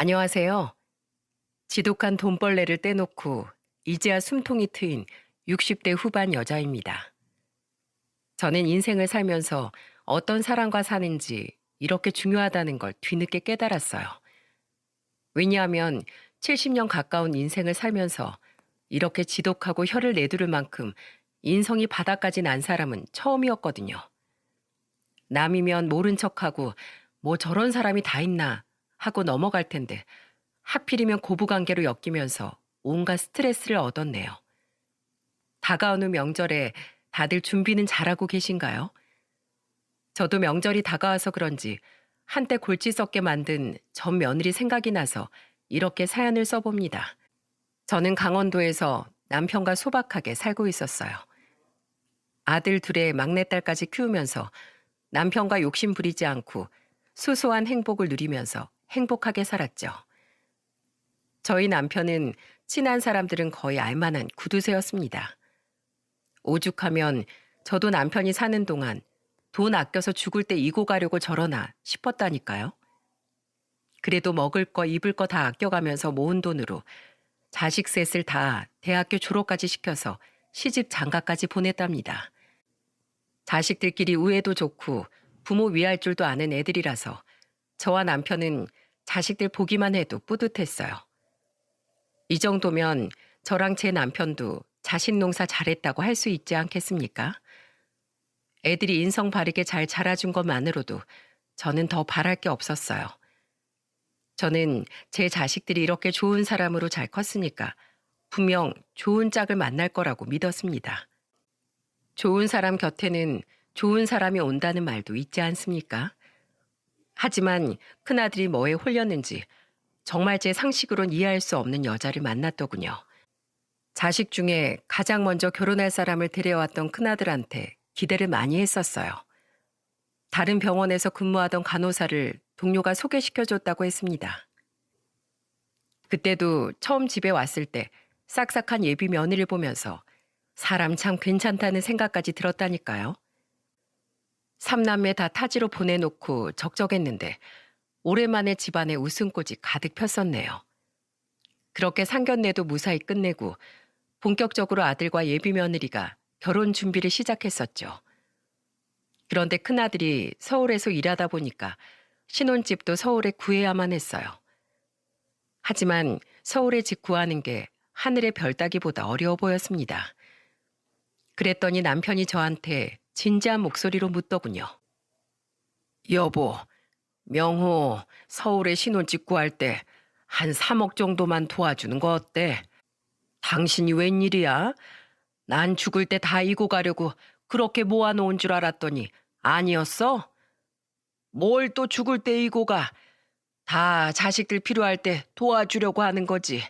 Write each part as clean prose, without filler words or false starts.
안녕하세요. 지독한 돈벌레를 떼놓고 이제야 숨통이 트인 60대 후반 여자입니다. 저는 인생을 살면서 어떤 사람과 사는지 이렇게 중요하다는 걸 뒤늦게 깨달았어요. 왜냐하면 70년 가까운 인생을 살면서 이렇게 지독하고 혀를 내두를 만큼 인성이 바닥까지 난 사람은 처음이었거든요. 남이면 모른 척하고 뭐 저런 사람이 다 있나 하고 넘어갈 텐데 하필이면 고부관계로 엮이면서 온갖 스트레스를 얻었네요. 다가오는 명절에 다들 준비는 잘하고 계신가요? 저도 명절이 다가와서 그런지 한때 골치 썩게 만든 전 며느리 생각이 나서 이렇게 사연을 써봅니다. 저는 강원도에서 남편과 소박하게 살고 있었어요. 아들 둘에 막내딸까지 키우면서 남편과 욕심 부리지 않고 소소한 행복을 누리면서 행복하게 살았죠. 저희 남편은 친한 사람들은 거의 알만한 구두쇠였습니다. 오죽하면 저도 남편이 사는 동안 돈 아껴서 죽을 때 이고 가려고 저러나 싶었다니까요. 그래도 먹을 거 입을 거 다 아껴가면서 모은 돈으로 자식 셋을 다 대학교 졸업까지 시켜서 시집 장가까지 보냈답니다. 자식들끼리 우애도 좋고 부모 위할 줄도 아는 애들이라서 저와 남편은 자식들 보기만 해도 뿌듯했어요. 이 정도면 저랑 제 남편도 자식 농사 잘했다고 할 수 있지 않겠습니까? 애들이 인성 바르게 잘 자라준 것만으로도 저는 더 바랄 게 없었어요. 저는 제 자식들이 이렇게 좋은 사람으로 잘 컸으니까 분명 좋은 짝을 만날 거라고 믿었습니다. 좋은 사람 곁에는 좋은 사람이 온다는 말도 있지 않습니까? 하지만 큰아들이 뭐에 홀렸는지 정말 제 상식으론 이해할 수 없는 여자를 만났더군요. 자식 중에 가장 먼저 결혼할 사람을 데려왔던 큰아들한테 기대를 많이 했었어요. 다른 병원에서 근무하던 간호사를 동료가 소개시켜줬다고 했습니다. 그때도 처음 집에 왔을 때 싹싹한 예비 며느리를 보면서 사람 참 괜찮다는 생각까지 들었다니까요. 삼남매 다 타지로 보내놓고 적적했는데 오랜만에 집안에 웃음꽃이 가득 폈었네요. 그렇게 상견례도 무사히 끝내고 본격적으로 아들과 예비 며느리가 결혼 준비를 시작했었죠. 그런데 큰아들이 서울에서 일하다 보니까 신혼집도 서울에 구해야만 했어요. 하지만 서울에 집 구하는 게 하늘의 별 따기보다 어려워 보였습니다. 그랬더니 남편이 저한테 진지한 목소리로 묻더군요. 여보, 명호 서울에 신혼집 구할 때 한 3억 정도만 도와주는 거 어때? 당신이 웬일이야? 난 죽을 때 다 이고 가려고 그렇게 모아놓은 줄 알았더니 아니었어? 뭘 또 죽을 때 이고 가? 다 자식들 필요할 때 도와주려고 하는 거지.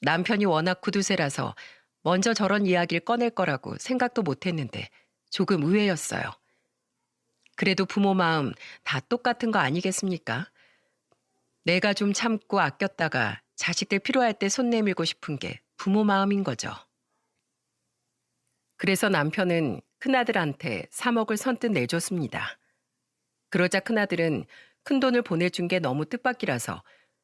남편이 워낙 구두쇠라서 먼저 저런 이야기를 꺼낼 거라고 생각도 못했는데 조금 의외였어요. 그래도 부모 마음 다 똑같은 거 아니겠습니까? 내가 좀 참고 아꼈다가 자식들 필요할 때 손 내밀고 싶은 게 부모 마음인 거죠. 그래서 남편은 큰아들한테 3억을 선뜻 내줬습니다. 그러자 큰아들은 큰돈을 보내준 게 너무 뜻밖이라서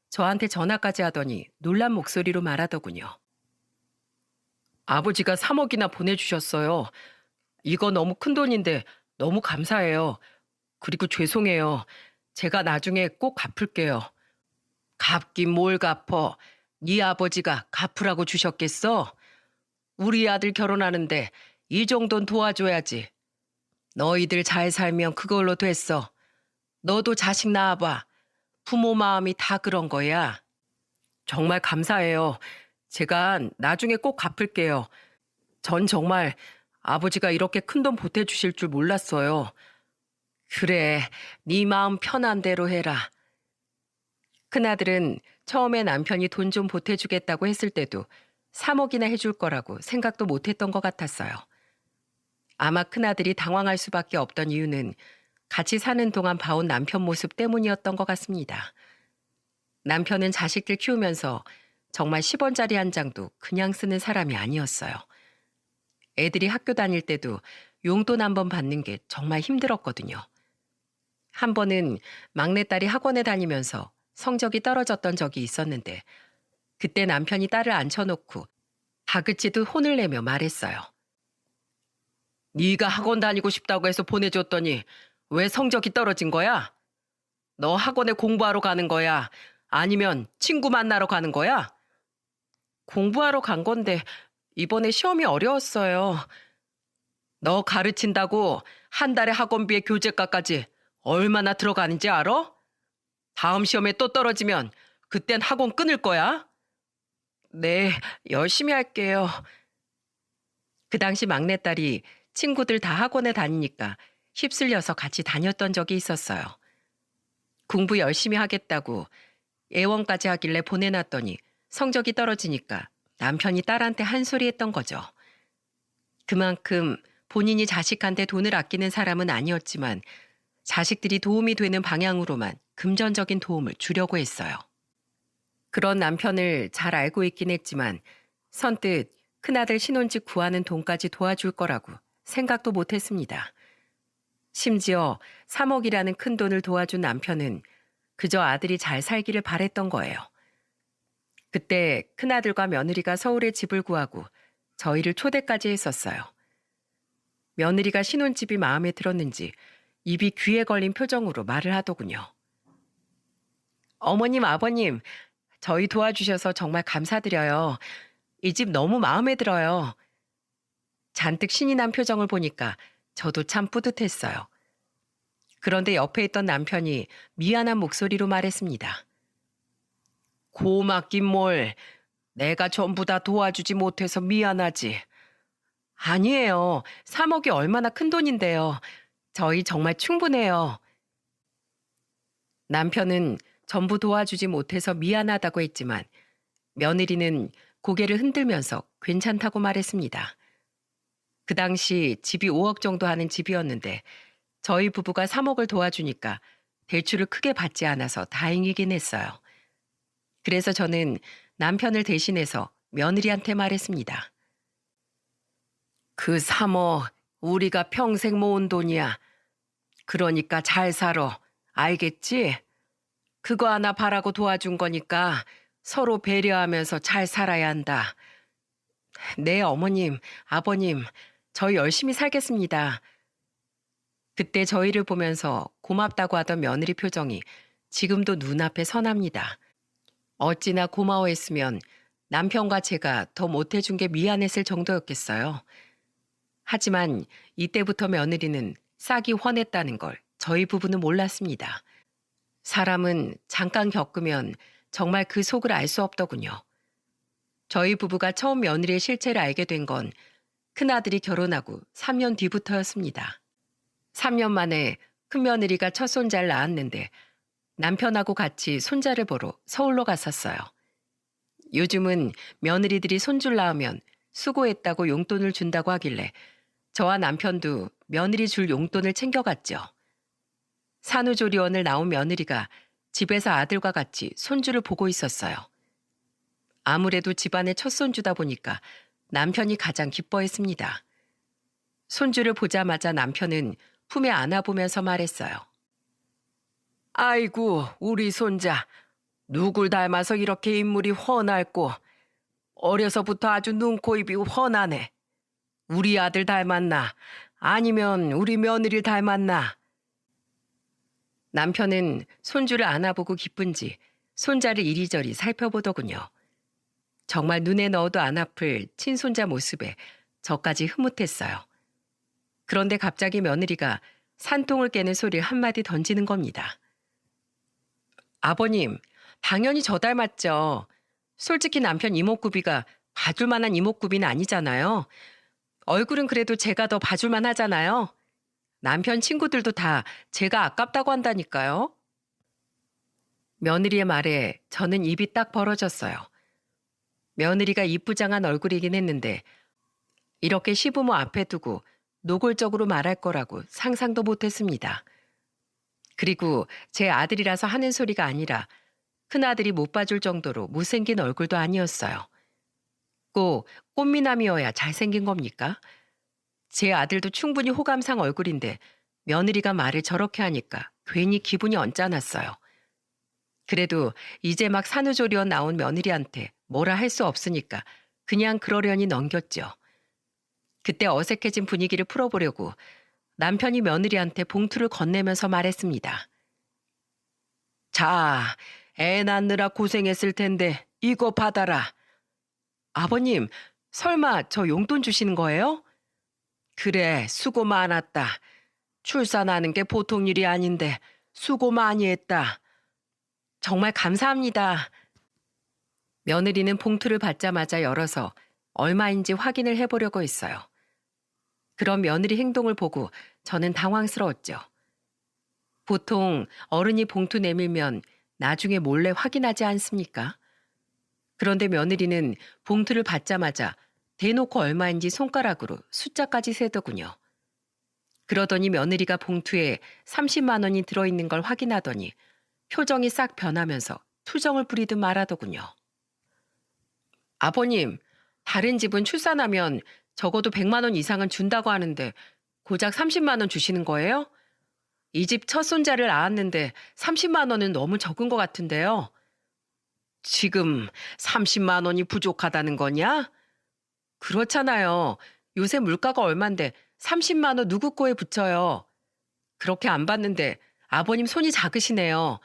저한테 전화까지 하더니 놀란 목소리로 말하더군요. 아버지가 3억이나 보내주셨어요. 이거 너무 큰 돈인데 너무 감사해요. 그리고 죄송해요. 제가 나중에 꼭 갚을게요. 갚긴 뭘 갚어. 네 아버지가 갚으라고 주셨겠어? 우리 아들 결혼하는데 이 정도는 도와줘야지. 너희들 잘 살면 그걸로 됐어. 너도 자식 낳아봐. 부모 마음이 다 그런 거야. 정말 감사해요. 제가 나중에 꼭 갚을게요. 전 정말 아버지가 이렇게 큰돈 보태주실 줄 몰랐어요. 그래, 네 마음 편한 대로 해라. 큰아들은 처음에 남편이 돈 좀 보태주겠다고 했을 때도 3억이나 해줄 거라고 생각도 못했던 것 같았어요. 아마 큰아들이 당황할 수밖에 없던 이유는 같이 사는 동안 봐온 남편 모습 때문이었던 것 같습니다. 남편은 자식들 키우면서 정말 10원짜리 한 장도 그냥 쓰는 사람이 아니었어요. 애들이 학교 다닐 때도 용돈 한 번 받는 게 정말 힘들었거든요. 한 번은 막내딸이 학원에 다니면서 성적이 떨어졌던 적이 있었는데 그때 남편이 딸을 앉혀놓고 다그치듯 혼을 내며 말했어요. 네가 학원 다니고 싶다고 해서 보내줬더니 왜 성적이 떨어진 거야? 너 학원에 공부하러 가는 거야? 아니면 친구 만나러 가는 거야? 공부하러 간 건데 이번에 시험이 어려웠어요. 너 가르친다고 한 달에 학원비에 교재가까지 얼마나 들어가는지 알아? 다음 시험에 또 떨어지면 그땐 학원 끊을 거야? 네, 열심히 할게요. 그 당시 막내딸이 친구들 다 학원에 다니니까 휩쓸려서 같이 다녔던 적이 있었어요. 공부 열심히 하겠다고 애원까지 하길래 보내놨더니 성적이 떨어지니까 남편이 딸한테 한 소리 했던 거죠. 그만큼 본인이 자식한테 돈을 아끼는 사람은 아니었지만 자식들이 도움이 되는 방향으로만 금전적인 도움을 주려고 했어요. 그런 남편을 잘 알고 있긴 했지만 선뜻 큰아들 신혼집 구하는 돈까지 도와줄 거라고 생각도 못 했습니다. 심지어 3억이라는 큰 돈을 도와준 남편은 그저 아들이 잘 살기를 바랬던 거예요. 그때 큰아들과 며느리가 서울에 집을 구하고 저희를 초대까지 했었어요. 며느리가 신혼집이 마음에 들었는지 입이 귀에 걸린 표정으로 말을 하더군요. 어머님, 아버님, 저희 도와주셔서 정말 감사드려요. 이 집 너무 마음에 들어요. 잔뜩 신이 난 표정을 보니까 저도 참 뿌듯했어요. 그런데 옆에 있던 남편이 미안한 목소리로 말했습니다. 고맙긴 뭘. 내가 전부 다 도와주지 못해서 미안하지. 아니에요. 3억이 얼마나 큰 돈인데요. 저희 정말 충분해요. 남편은 전부 도와주지 못해서 미안하다고 했지만 며느리는 고개를 흔들면서 괜찮다고 말했습니다. 그 당시 집이 5억 정도 하는 집이었는데 저희 부부가 3억을 도와주니까 대출을 크게 받지 않아서 다행이긴 했어요. 그래서 저는 남편을 대신해서 며느리한테 말했습니다. 그 3억 우리가 평생 모은 돈이야. 그러니까 잘 살아. 알겠지? 그거 하나 바라고 도와준 거니까 서로 배려하면서 잘 살아야 한다. 네, 어머님, 아버님, 저 열심히 살겠습니다. 그때 저희를 보면서 고맙다고 하던 며느리 표정이 지금도 눈앞에 선합니다. 어찌나 고마워했으면 남편과 제가 더 못해준 게 미안했을 정도였겠어요. 하지만 이때부터 며느리는 싹이 훤했다는 걸 저희 부부는 몰랐습니다. 사람은 잠깐 겪으면 정말 그 속을 알 수 없더군요. 저희 부부가 처음 며느리의 실체를 알게 된 건 큰아들이 결혼하고 3년 뒤부터였습니다. 3년 만에 큰며느리가 첫 손자를 낳았는데 남편하고 같이 손자를 보러 서울로 갔었어요. 요즘은 며느리들이 손주를 낳으면 수고했다고 용돈을 준다고 하길래 저와 남편도 며느리 줄 용돈을 챙겨갔죠. 산후조리원을 나온 며느리가 집에서 아들과 같이 손주를 보고 있었어요. 아무래도 집안의 첫 손주다 보니까 남편이 가장 기뻐했습니다. 손주를 보자마자 남편은 품에 안아보면서 말했어요. 아이고, 우리 손자. 누굴 닮아서 이렇게 인물이 훤할꼬. 어려서부터 아주 눈, 코, 입이 훤하네. 우리 아들 닮았나? 아니면 우리 며느리를 닮았나? 남편은 손주를 안아보고 기쁜지 손자를 이리저리 살펴보더군요. 정말 눈에 넣어도 안 아플 친손자 모습에 저까지 흐뭇했어요. 그런데 갑자기 며느리가 산통을 깨는 소리를 한마디 던지는 겁니다. 아버님, 당연히 저 닮았죠. 솔직히 남편 이목구비가 봐줄 만한 이목구비는 아니잖아요. 얼굴은 그래도 제가 더 봐줄만 하잖아요. 남편 친구들도 다 제가 아깝다고 한다니까요. 며느리의 말에 저는 입이 딱 벌어졌어요. 며느리가 이쁘장한 얼굴이긴 했는데 이렇게 시부모 앞에 두고 노골적으로 말할 거라고 상상도 못했습니다. 그리고 제 아들이라서 하는 소리가 아니라 큰아들이 못 봐줄 정도로 못생긴 얼굴도 아니었어요. 꼭 꽃미남이어야 잘생긴 겁니까? 제 아들도 충분히 호감상 얼굴인데 며느리가 말을 저렇게 하니까 괜히 기분이 언짢았어요. 그래도 이제 막 산후조리원 나온 며느리한테 뭐라 할 수 없으니까 그냥 그러려니 넘겼죠. 그때 어색해진 분위기를 풀어보려고 남편이 며느리한테 봉투를 건네면서 말했습니다. 자, 애 낳느라 고생했을 텐데 이거 받아라. 아버님, 설마 저 용돈 주시는 거예요? 그래, 수고 많았다. 출산하는 게 보통 일이 아닌데 수고 많이 했다. 정말 감사합니다. 며느리는 봉투를 받자마자 열어서 얼마인지 확인을 해보려고 했어요. 그런 며느리 행동을 보고 저는 당황스러웠죠. 보통 어른이 봉투 내밀면 나중에 몰래 확인하지 않습니까? 그런데 며느리는 봉투를 받자마자 대놓고 얼마인지 손가락으로 숫자까지 세더군요. 그러더니 며느리가 봉투에 30만 원이 들어있는 걸 확인하더니 표정이 싹 변하면서 투정을 부리듯 말하더군요. 아버님, 다른 집은 출산하면 적어도 100만 원 이상은 준다고 하는데 고작 30만 원 주시는 거예요? 이 집 첫 손자를 낳았는데 30만 원은 너무 적은 것 같은데요. 지금 30만 원이 부족하다는 거냐? 그렇잖아요. 요새 물가가 얼만데 30만 원 누구 거에 붙여요. 그렇게 안 받는데 아버님 손이 작으시네요.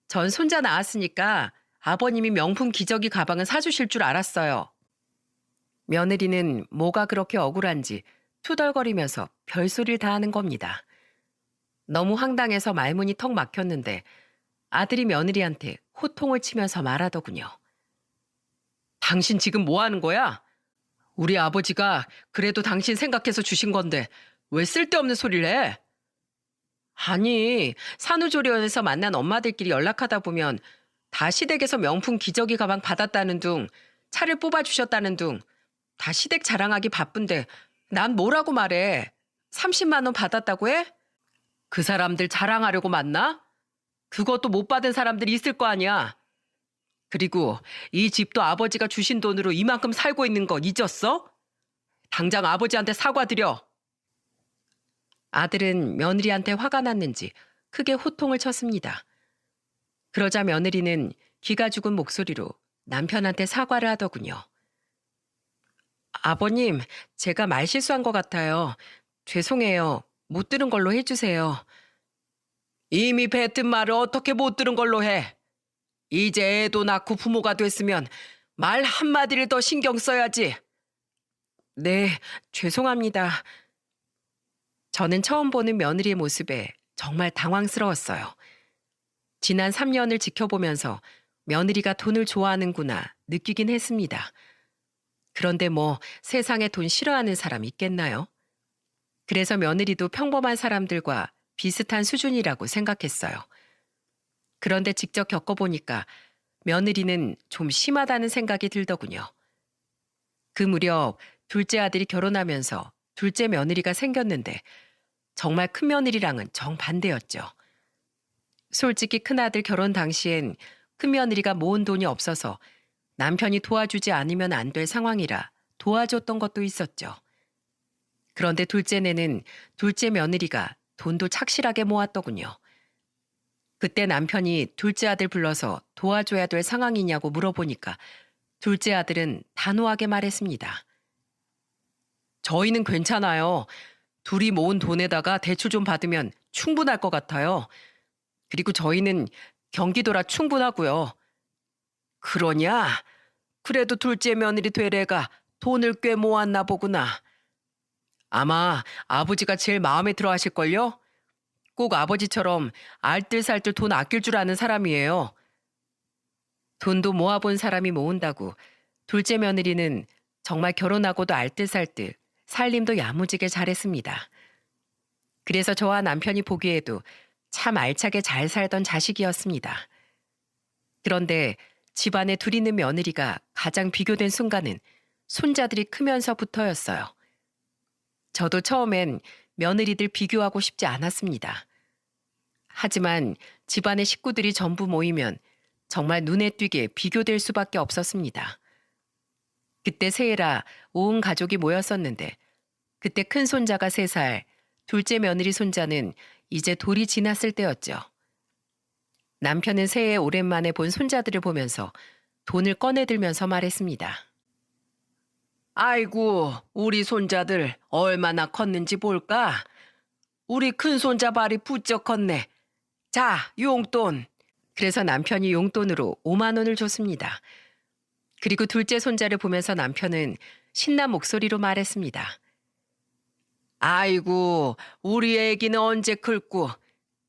전 손자 낳았으니까 아버님이 명품 기저귀 가방은 사주실 줄 알았어요. 며느리는 뭐가 그렇게 억울한지 투덜거리면서 별소리를 다 하는 겁니다. 너무 황당해서 말문이 턱 막혔는데 아들이 며느리한테 호통을 치면서 말하더군요. 당신 지금 뭐 하는 거야? 우리 아버지가 그래도 당신 생각해서 주신 건데 왜 쓸데없는 소리를 해? 아니, 산후조리원에서 만난 엄마들끼리 연락하다 보면 다 시댁에서 명품 기저귀 가방 받았다는 둥, 차를 뽑아주셨다는 둥, 다 시댁 자랑하기 바쁜데 난 뭐라고 말해? 30만 원 받았다고 해? 그 사람들 자랑하려고 만나? 그것도 못 받은 사람들이 있을 거 아니야. 그리고 이 집도 아버지가 주신 돈으로 이만큼 살고 있는 거 잊었어? 당장 아버지한테 사과드려. 아들은 며느리한테 화가 났는지 크게 호통을 쳤습니다. 그러자 며느리는 기가 죽은 목소리로 남편한테 사과를 하더군요. 아버님, 제가 말실수한 것 같아요. 죄송해요. 못 들은 걸로 해주세요. 이미 뱉은 말을 어떻게 못 들은 걸로 해? 이제 애도 낳고 부모가 됐으면 말 한마디를 더 신경 써야지. 네, 죄송합니다. 저는 처음 보는 며느리의 모습에 정말 당황스러웠어요. 지난 3년을 지켜보면서 며느리가 돈을 좋아하는구나 느끼긴 했습니다. 그런데 뭐 세상에 돈 싫어하는 사람 있겠나요? 그래서 며느리도 평범한 사람들과 비슷한 수준이라고 생각했어요. 그런데 직접 겪어보니까 며느리는 좀 심하다는 생각이 들더군요. 그 무렵 둘째 아들이 결혼하면서 둘째 며느리가 생겼는데 정말 큰 며느리랑은 정반대였죠. 솔직히 큰아들 결혼 당시엔 큰며느리가 모은 돈이 없어서 남편이 도와주지 않으면 안 될 상황이라 도와줬던 것도 있었죠. 그런데 둘째네는 둘째 며느리가 돈도 착실하게 모았더군요. 그때 남편이 둘째 아들 불러서 도와줘야 될 상황이냐고 물어보니까 둘째 아들은 단호하게 말했습니다. 저희는 괜찮아요. 둘이 모은 돈에다가 대출 좀 받으면 충분할 것 같아요. 그리고 저희는 경기도라 충분하고요. 그러냐? 그래도 둘째 며느리 될 애가 돈을 꽤 모았나 보구나. 아마 아버지가 제일 마음에 들어 하실걸요? 꼭 아버지처럼 알뜰살뜰 돈 아낄 줄 아는 사람이에요. 돈도 모아본 사람이 모은다고 둘째 며느리는 정말 결혼하고도 알뜰살뜰, 살림도 야무지게 잘했습니다. 그래서 저와 남편이 보기에도 참 알차게 잘 살던 자식이었습니다. 그런데 집안에 둘 있는 며느리가 가장 비교된 순간은 손자들이 크면서부터였어요. 저도 처음엔 며느리들 비교하고 싶지 않았습니다. 하지만 집안의 식구들이 전부 모이면 정말 눈에 띄게 비교될 수밖에 없었습니다. 그때 새해라 온 가족이 모였었는데 그때 큰 손자가 3살, 둘째 며느리 손자는 이제 돌이 지났을 때였죠. 남편은 새해 오랜만에 본 손자들을 보면서 돈을 꺼내들면서 말했습니다. 아이고, 우리 손자들 얼마나 컸는지 볼까? 우리 큰 손자 발이 부쩍 컸네. 자, 용돈. 그래서 남편이 용돈으로 5만 원을 줬습니다. 그리고 둘째 손자를 보면서 남편은 신난 목소리로 말했습니다. 아이고, 우리 애기는 언제 클고.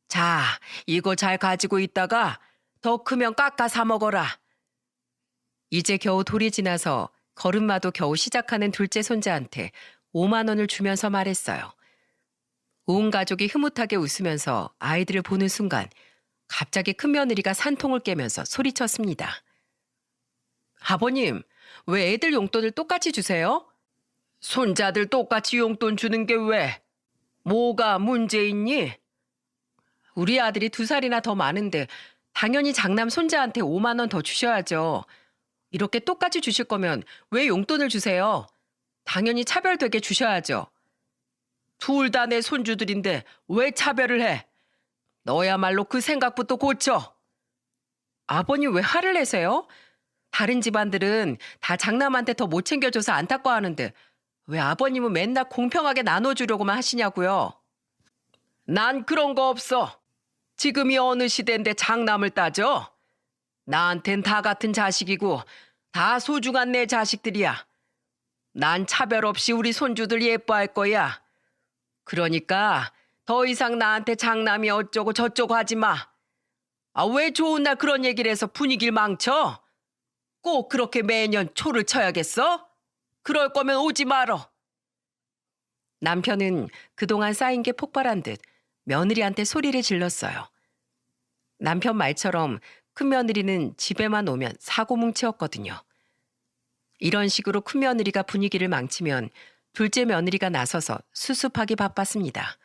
자, 이거 잘 가지고 있다가 더 크면 깎아 사 먹어라. 이제 겨우 돌이 지나서 걸음마도 겨우 시작하는 둘째 손자한테 5만 원을 주면서 말했어요. 온 가족이 흐뭇하게 웃으면서 아이들을 보는 순간 갑자기 큰며느리가 산통을 깨면서 소리쳤습니다. 아버님, 왜 애들 용돈을 똑같이 주세요? 손자들 똑같이 용돈 주는 게 왜? 뭐가 문제 있니? 우리 아들이 2살이나 더 많은데 당연히 장남 손자한테 5만 원 더 주셔야죠. 이렇게 똑같이 주실 거면 왜 용돈을 주세요? 당연히 차별되게 주셔야죠. 둘 다 내 손주들인데 왜 차별을 해? 너야말로 그 생각부터 고쳐. 아버님 왜 화를 내세요? 다른 집안들은 다 장남한테 더 못 챙겨줘서 안타까워하는데 왜 아버님은 맨날 공평하게 나눠주려고만 하시냐고요? 난 그런 거 없어. 지금이 어느 시대인데 장남을 따져? 나한텐 다 같은 자식이고 다 소중한 내 자식들이야. 난 차별 없이 우리 손주들 예뻐할 거야. 그러니까 더 이상 나한테 장남이 어쩌고 저쩌고 하지 마. 아, 왜 좋은 날 그런 얘기를 해서 분위기를 망쳐? 꼭 그렇게 매년 초를 쳐야겠어? 그럴 거면 오지 말어. 남편은 그동안 쌓인 게 폭발한 듯 며느리한테 소리를 질렀어요. 남편 말처럼 큰며느리는 집에만 오면 사고뭉치였거든요. 이런 식으로 큰며느리가 분위기를 망치면 둘째 며느리가 나서서 수습하기 바빴습니다.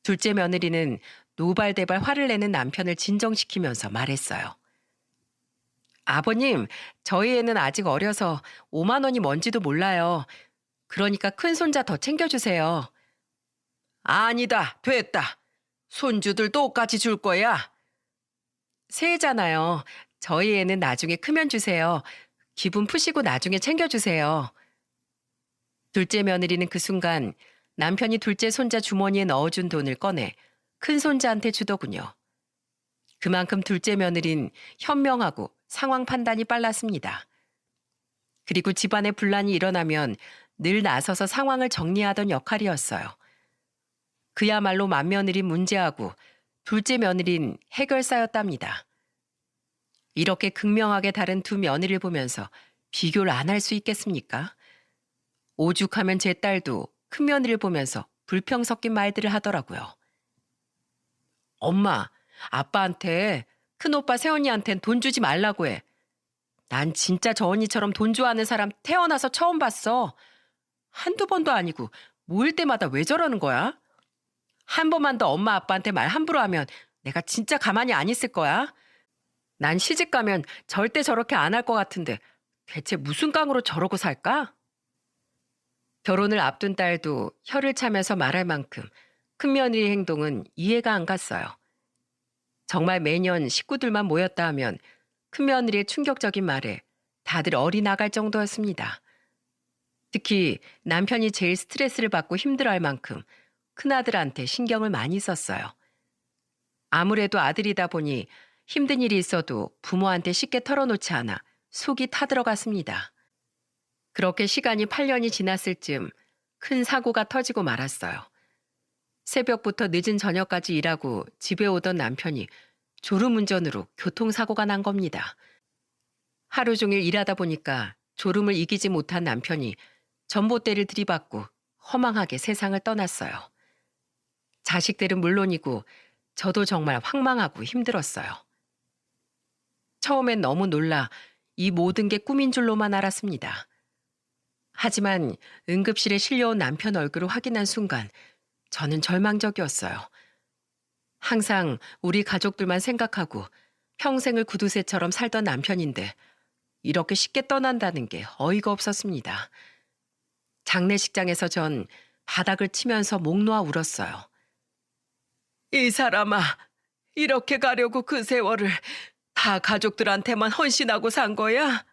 둘째 며느리는 노발대발 화를 내는 남편을 진정시키면서 말했어요. 아버님, 저희 애는 아직 어려서 5만 원이 뭔지도 몰라요. 그러니까 큰 손자 더 챙겨주세요. 아니다, 됐다. 손주들 똑같이 줄 거야. 새해잖아요. 저희 애는 나중에 크면 주세요. 기분 푸시고 나중에 챙겨주세요. 둘째 며느리는 그 순간 남편이 둘째 손자 주머니에 넣어준 돈을 꺼내 큰 손자한테 주더군요. 그만큼 둘째 며느린 현명하고 상황 판단이 빨랐습니다. 그리고 집안에 분란이 일어나면 늘 나서서 상황을 정리하던 역할이었어요. 그야말로 맏며느린 문제하고 둘째 며느린 해결사였답니다. 이렇게 극명하게 다른 두 며느리를 보면서 비교를 안 할 수 있겠습니까? 오죽하면 제 딸도 큰 며느리를 보면서 불평 섞인 말들을 하더라고요. 엄마, 아빠한테 큰오빠 새언니한텐 돈 주지 말라고 해. 난 진짜 저 언니처럼 돈 좋아하는 사람 태어나서 처음 봤어. 한두 번도 아니고 모일 때마다 왜 저러는 거야? 한 번만 더 엄마 아빠한테 말 함부로 하면 내가 진짜 가만히 안 있을 거야. 난 시집 가면 절대 저렇게 안 할 것 같은데 대체 무슨 깡으로 저러고 살까? 결혼을 앞둔 딸도 혀를 차면서 말할 만큼 큰며느리 행동은 이해가 안 갔어요. 정말 매년 식구들만 모였다 하면 큰며느리의 충격적인 말에 다들 어리 나갈 정도였습니다. 특히 남편이 제일 스트레스를 받고 힘들어할 만큼 큰아들한테 신경을 많이 썼어요. 아무래도 아들이다 보니 힘든 일이 있어도 부모한테 쉽게 털어놓지 않아 속이 타들어갔습니다. 그렇게 시간이 8년이 지났을 즈음 큰 사고가 터지고 말았어요. 새벽부터 늦은 저녁까지 일하고 집에 오던 남편이 졸음운전으로 교통사고가 난 겁니다. 하루 종일 일하다 보니까 졸음을 이기지 못한 남편이 전봇대를 들이받고 허망하게 세상을 떠났어요. 자식들은 물론이고 저도 정말 황망하고 힘들었어요. 처음엔 너무 놀라 이 모든 게 꿈인 줄로만 알았습니다. 하지만 응급실에 실려온 남편 얼굴을 확인한 순간 저는 절망적이었어요. 항상 우리 가족들만 생각하고 평생을 구두쇠처럼 살던 남편인데 이렇게 쉽게 떠난다는 게 어이가 없었습니다. 장례식장에서 전 바닥을 치면서 목 놓아 울었어요. 이 사람아, 이렇게 가려고 그 세월을 다 가족들한테만 헌신하고 산 거야?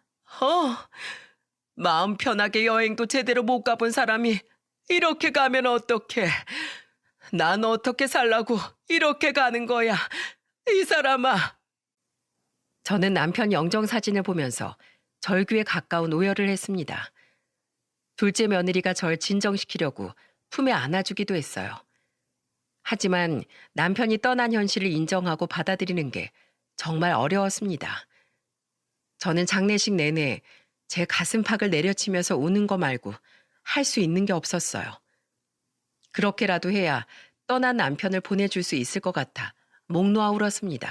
마음 편하게 여행도 제대로 못 가본 사람이 이렇게 가면 어떡해? 난 어떻게 살라고 이렇게 가는 거야? 이 사람아. 저는 남편 영정 사진을 보면서 절규에 가까운 오열을 했습니다. 둘째 며느리가 절 진정시키려고 품에 안아주기도 했어요. 하지만 남편이 떠난 현실을 인정하고 받아들이는 게 정말 어려웠습니다. 저는 장례식 내내 제 가슴팍을 내려치면서 우는 거 말고 할 수 있는 게 없었어요. 그렇게라도 해야 떠난 남편을 보내줄 수 있을 것 같아 목 놓아 울었습니다.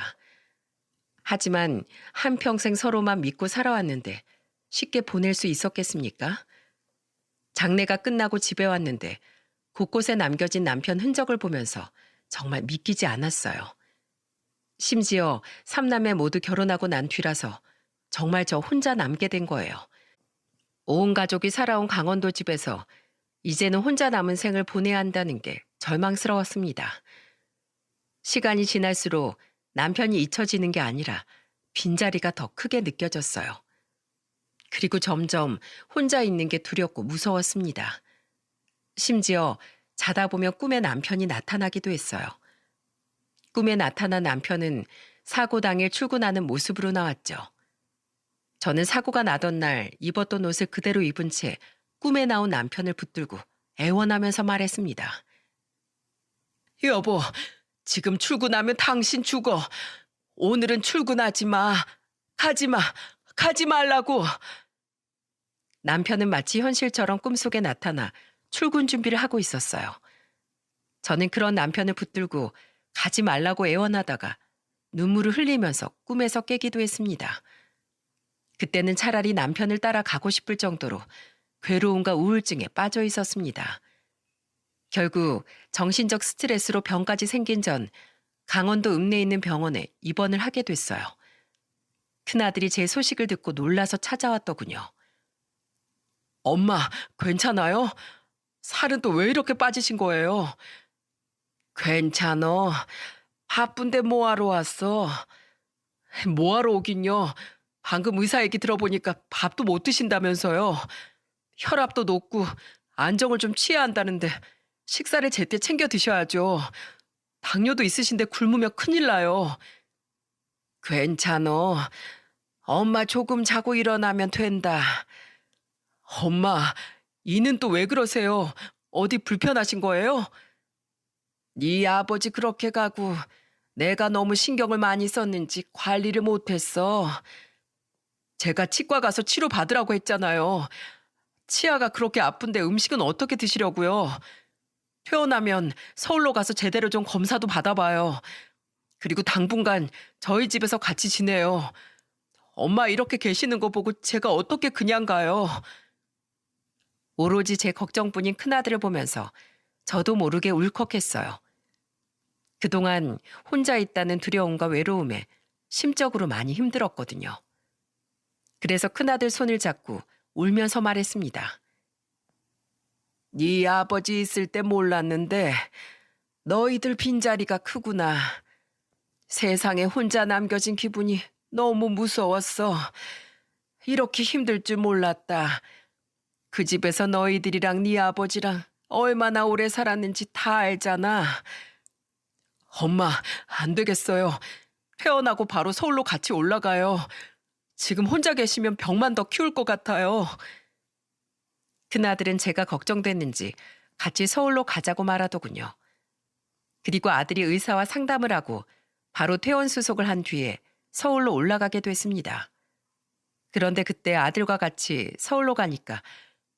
하지만 한평생 서로만 믿고 살아왔는데 쉽게 보낼 수 있었겠습니까? 장례가 끝나고 집에 왔는데 곳곳에 남겨진 남편 흔적을 보면서 정말 믿기지 않았어요. 심지어 삼남매 모두 결혼하고 난 뒤라서 정말 저 혼자 남게 된 거예요. 온 가족이 살아온 강원도 집에서 이제는 혼자 남은 생을 보내야 한다는 게 절망스러웠습니다. 시간이 지날수록 남편이 잊혀지는 게 아니라 빈자리가 더 크게 느껴졌어요. 그리고 점점 혼자 있는 게 두렵고 무서웠습니다. 심지어 자다 보면 꿈에 남편이 나타나기도 했어요. 꿈에 나타난 남편은 사고 당일 출근하는 모습으로 나왔죠. 저는 사고가 나던 날 입었던 옷을 그대로 입은 채 꿈에 나온 남편을 붙들고 애원하면서 말했습니다. 여보, 지금 출근하면 당신 죽어. 오늘은 출근하지 마. 가지 마. 가지 말라고. 남편은 마치 현실처럼 꿈속에 나타나 출근 준비를 하고 있었어요. 저는 그런 남편을 붙들고 가지 말라고 애원하다가 눈물을 흘리면서 꿈에서 깨기도 했습니다. 그때는 차라리 남편을 따라 가고 싶을 정도로 괴로움과 우울증에 빠져 있었습니다. 결국 정신적 스트레스로 병까지 생긴 전 강원도 읍내에 있는 병원에 입원을 하게 됐어요. 큰아들이 제 소식을 듣고 놀라서 찾아왔더군요. 엄마, 괜찮아요? 살은 또 왜 이렇게 빠지신 거예요? 괜찮어. 바쁜데 뭐하러 왔어? 뭐하러 오긴요. 방금 의사 얘기 들어보니까 밥도 못 드신다면서요. 혈압도 높고 안정을 좀 취해야 한다는데 식사를 제때 챙겨 드셔야죠. 당뇨도 있으신데 굶으면 큰일 나요. 괜찮어. 엄마 조금 자고 일어나면 된다. 엄마, 이는 또 왜 그러세요? 어디 불편하신 거예요? 네 아버지 그렇게 가고 내가 너무 신경을 많이 썼는지 관리를 못했어. 제가 치과 가서 치료 받으라고 했잖아요. 치아가 그렇게 아픈데 음식은 어떻게 드시려고요? 퇴원하면 서울로 가서 제대로 좀 검사도 받아봐요. 그리고 당분간 저희 집에서 같이 지내요. 엄마 이렇게 계시는 거 보고 제가 어떻게 그냥 가요? 오로지 제 걱정뿐인 큰아들을 보면서 저도 모르게 울컥했어요. 그동안 혼자 있다는 두려움과 외로움에 심적으로 많이 힘들었거든요. 그래서 큰아들 손을 잡고 울면서 말했습니다. 네 아버지 있을 때 몰랐는데 너희들 빈자리가 크구나. 세상에 혼자 남겨진 기분이 너무 무서웠어. 이렇게 힘들 줄 몰랐다. 그 집에서 너희들이랑 네 아버지랑 얼마나 오래 살았는지 다 알잖아. 엄마, 안 되겠어요. 퇴원하고 바로 서울로 같이 올라가요. 지금 혼자 계시면 병만 더 키울 것 같아요. 큰아들은 제가 걱정됐는지 같이 서울로 가자고 말하더군요. 그리고 아들이 의사와 상담을 하고 바로 퇴원 수속을 한 뒤에 서울로 올라가게 됐습니다. 그런데 그때 아들과 같이 서울로 가니까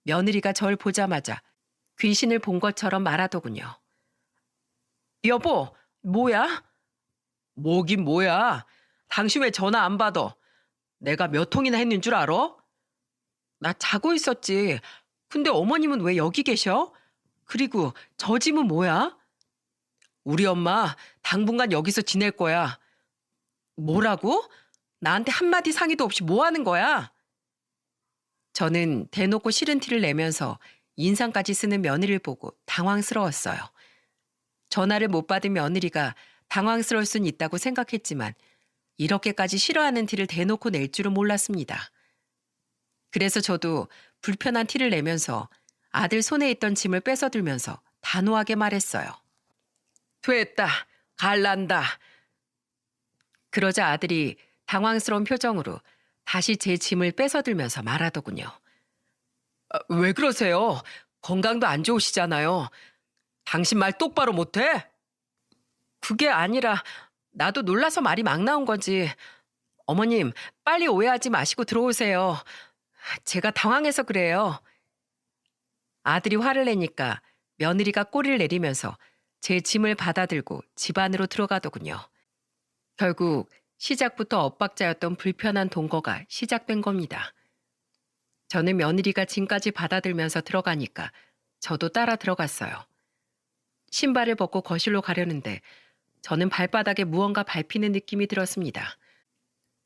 며느리가 절 보자마자 귀신을 본 것처럼 말하더군요. 여보, 뭐야? 뭐긴 뭐야? 당신 왜 전화 안 받아? 내가 몇 통이나 했는 줄 알아? 나 자고 있었지. 근데 어머님은 왜 여기 계셔? 그리고 저 집은 뭐야? 우리 엄마 당분간 여기서 지낼 거야. 뭐라고? 나한테 한마디 상의도 없이 뭐 하는 거야? 저는 대놓고 싫은 티를 내면서 인상까지 쓰는 며느리를 보고 당황스러웠어요. 전화를 못 받은 며느리가 당황스러울 순 있다고 생각했지만 이렇게까지 싫어하는 티를 대놓고 낼 줄은 몰랐습니다. 그래서 저도 불편한 티를 내면서 아들 손에 있던 짐을 뺏어들면서 단호하게 말했어요. 됐다. 갈란다. 그러자 아들이 당황스러운 표정으로 다시 제 짐을 뺏어들면서 말하더군요. 왜 그러세요? 건강도 안 좋으시잖아요. 당신 말 똑바로 못해? 그게 아니라 나도 놀라서 말이 막 나온 거지. 어머님, 빨리 오해하지 마시고 들어오세요. 제가 당황해서 그래요. 아들이 화를 내니까 며느리가 꼬리를 내리면서 제 짐을 받아들고 집 안으로 들어가더군요. 결국 시작부터 엇박자였던 불편한 동거가 시작된 겁니다. 저는 며느리가 짐까지 받아들면서 들어가니까 저도 따라 들어갔어요. 신발을 벗고 거실로 가려는데 저는 발바닥에 무언가 밟히는 느낌이 들었습니다.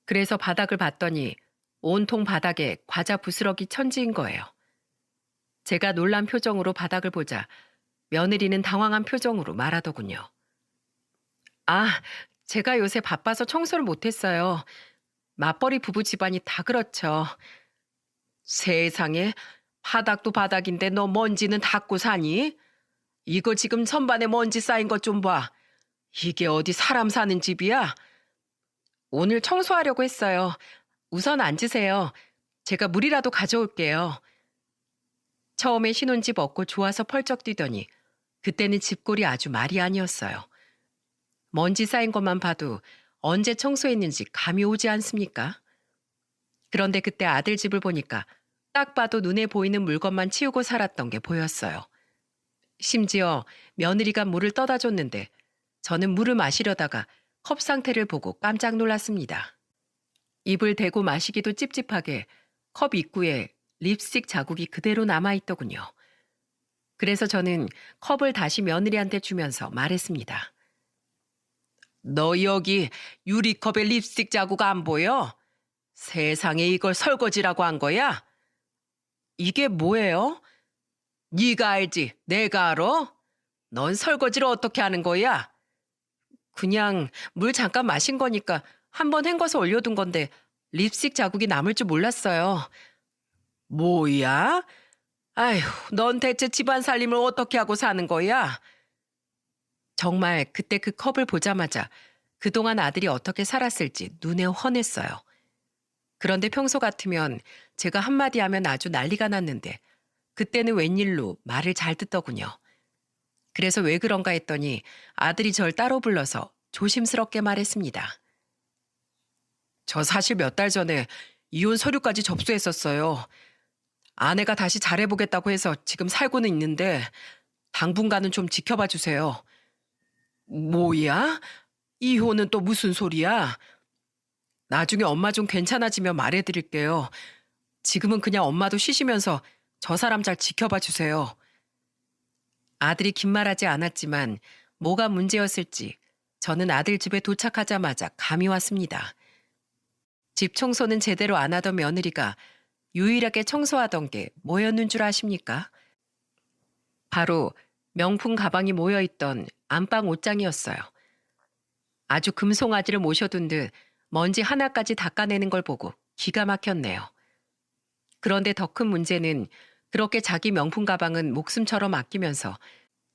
그래서 바닥을 봤더니 온통 바닥에 과자 부스러기 천지인 거예요. 제가 놀란 표정으로 바닥을 보자 며느리는 당황한 표정으로 말하더군요. 아, 제가 요새 바빠서 청소를 못했어요. 맞벌이 부부 집안이 다 그렇죠. 세상에, 바닥도 바닥인데 너 먼지는 닦고 사니? 이거 지금 선반에 먼지 쌓인 것 좀 봐. 이게 어디 사람 사는 집이야? 오늘 청소하려고 했어요. 우선 앉으세요. 제가 물이라도 가져올게요. 처음에 신혼집 얻고 좋아서 펄쩍 뛰더니 그때는 집골이 아주 말이 아니었어요. 먼지 쌓인 것만 봐도 언제 청소했는지 감이 오지 않습니까? 그런데 그때 아들 집을 보니까 딱 봐도 눈에 보이는 물건만 치우고 살았던 게 보였어요. 심지어 며느리가 물을 떠다 줬는데 저는 물을 마시려다가 컵 상태를 보고 깜짝 놀랐습니다. 입을 대고 마시기도 찝찝하게 컵 입구에 립스틱 자국이 그대로 남아있더군요. 그래서 저는 컵을 다시 며느리한테 주면서 말했습니다. 너 여기 유리컵에 립스틱 자국 안 보여? 세상에 이걸 설거지라고 한 거야? 이게 뭐예요? 네가 알지? 내가 알아? 넌 설거지를 어떻게 하는 거야? 그냥 물 잠깐 마신 거니까 한번 헹궈서 올려둔 건데 립스틱 자국이 남을 줄 몰랐어요. 뭐야? 아휴, 넌 대체 집안 살림을 어떻게 하고 사는 거야? 정말 그때 그 컵을 보자마자 그동안 아들이 어떻게 살았을지 눈에 훤했어요. 그런데 평소 같으면 제가 한마디 하면 아주 난리가 났는데 그때는 웬일로 말을 잘 듣더군요. 그래서 왜 그런가 했더니 아들이 절 따로 불러서 조심스럽게 말했습니다. 저 사실 몇 달 전에 이혼 서류까지 접수했었어요. 아내가 다시 잘해보겠다고 해서 지금 살고는 있는데 당분간은 좀 지켜봐 주세요. 뭐야? 이혼은 또 무슨 소리야? 나중에 엄마 좀 괜찮아지면 말해드릴게요. 지금은 그냥 엄마도 쉬시면서 저 사람 잘 지켜봐 주세요. 아들이 긴 말하지 않았지만 뭐가 문제였을지 저는 아들 집에 도착하자마자 감이 왔습니다. 집 청소는 제대로 안 하던 며느리가 유일하게 청소하던 게 뭐였는 줄 아십니까? 바로 명품 가방이 모여있던 안방 옷장이었어요. 아주 금송아지를 모셔둔 듯 먼지 하나까지 닦아내는 걸 보고 기가 막혔네요. 그런데 더 큰 문제는 그렇게 자기 명품 가방은 목숨처럼 아끼면서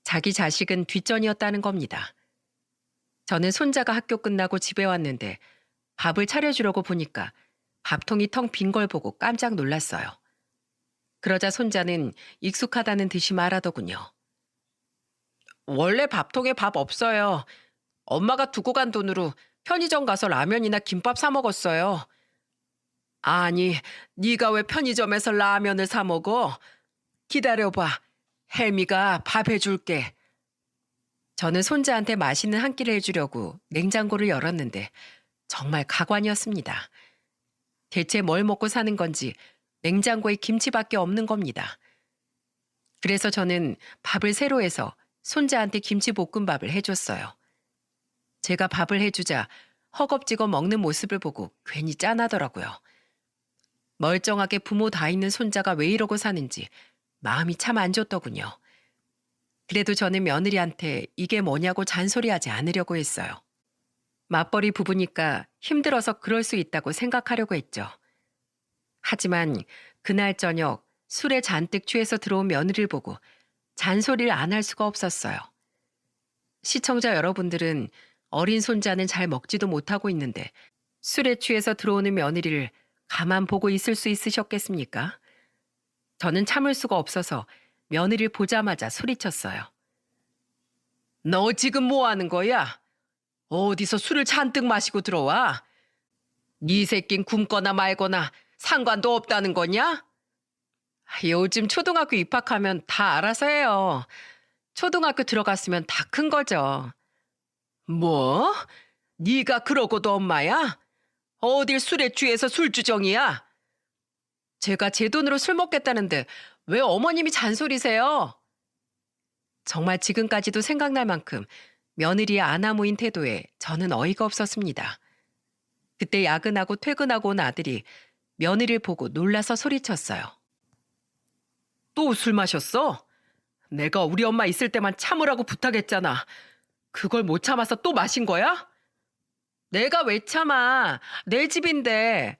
자기 자식은 뒷전이었다는 겁니다. 저는 손자가 학교 끝나고 집에 왔는데 밥을 차려주려고 보니까 밥통이 텅 빈 걸 보고 깜짝 놀랐어요. 그러자 손자는 익숙하다는 듯이 말하더군요. 원래 밥통에 밥 없어요. 엄마가 두고 간 돈으로 편의점 가서 라면이나 김밥 사 먹었어요. 아니, 네가 왜 편의점에서 라면을 사 먹어? 기다려봐. 혜미가 밥 해줄게. 저는 손자한테 맛있는 한 끼를 해주려고 냉장고를 열었는데 정말 가관이었습니다. 대체 뭘 먹고 사는 건지 냉장고에 김치밖에 없는 겁니다. 그래서 저는 밥을 새로 해서 손자한테 김치볶음밥을 해줬어요. 제가 밥을 해주자 허겁지겁 먹는 모습을 보고 괜히 짠하더라고요. 멀쩡하게 부모 다 있는 손자가 왜 이러고 사는지 마음이 참 안 좋더군요. 그래도 저는 며느리한테 이게 뭐냐고 잔소리하지 않으려고 했어요. 맞벌이 부부니까 힘들어서 그럴 수 있다고 생각하려고 했죠. 하지만 그날 저녁 술에 잔뜩 취해서 들어온 며느리를 보고 잔소리를 안 할 수가 없었어요. 시청자 여러분들은 어린 손자는 잘 먹지도 못하고 있는데 술에 취해서 들어오는 며느리를 가만 보고 있을 수 있으셨겠습니까? 저는 참을 수가 없어서 며느리를 보자마자 소리쳤어요. 너 지금 뭐 하는 거야? 어디서 술을 잔뜩 마시고 들어와? 네 새낀 굶거나 말거나 상관도 없다는 거냐? 요즘 초등학교 입학하면 다 알아서 해요. 초등학교 들어갔으면 다 큰 거죠. 뭐? 네가 그러고도 엄마야? 어딜 술에 취해서 술주정이야? 제가 제 돈으로 술 먹겠다는데 왜 어머님이 잔소리세요? 정말 지금까지도 생각날 만큼 며느리의 아나무인 태도에 저는 어이가 없었습니다. 그때 야근하고 퇴근하고 온 아들이 며느리를 보고 놀라서 소리쳤어요. 또 술 마셨어? 내가 우리 엄마 있을 때만 참으라고 부탁했잖아. 그걸 못 참아서 또 마신 거야? 내가 왜 참아? 내 집인데.